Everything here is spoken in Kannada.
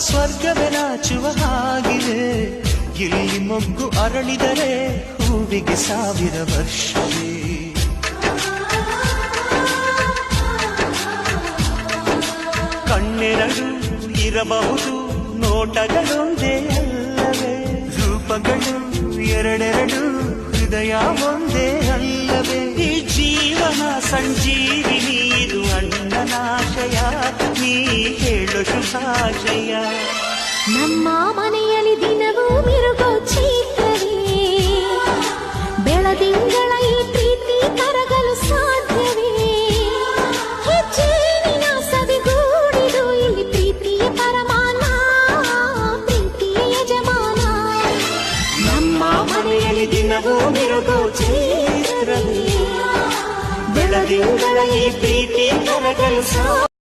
ಸ್ವರ್ಗವೇ ನಾಚುವ ಹಾಗಿದೆ ಇಲ್ಲಿ ಮೊಗ್ಗು ಅರಳಿದರೆ ಹೂವಿಗೆ 1000 ವರ್ಷವೇ ಕಣ್ಣೆರಡು ಇರಬಹುದು ನೋಟಗಳೊಂದೇ ಅಲ್ಲವೇ ರೂಪಗಳು ಎರಡೆರಡು ಹೃದಯ ಒಂದೇ ಅಲ್ಲವೇ ಈ ಜೀವನ ಸಂಜೀವಿನಿ ಇದು ಅಣ್ಣನಾಶಯ ನೀ ಹೇಳು ಶುಭಾಶಯ ನಮ್ಮ ಮನೆಯಲ್ಲಿ ದಿನವೂ ಮಿರುಗೋ ಚೈತ್ರವೇ ಬೆಳದಿಂಗಳ ಈ ಪ್ರೀತಿ ಕರಗಲು ಸಾಧ್ಯವೇ ಹೆಚ್ಚೇನಿನ ಸವಿಗೂಡಿದು ಇಲ್ಲಿ ಪ್ರೀತಿಯ ಪರಮಾನ ಪ್ರೀತಿಯ ಯಜಮಾನ ನಮ್ಮ ಮನೆಯಲ್ಲಿ ದಿನವೂ ಮಿರುಗೋ ಚೈತ್ರವೇ ಬೆಳದಿಂಗಳ ಈ ಪ್ರೀತಿ ಕರಗಲು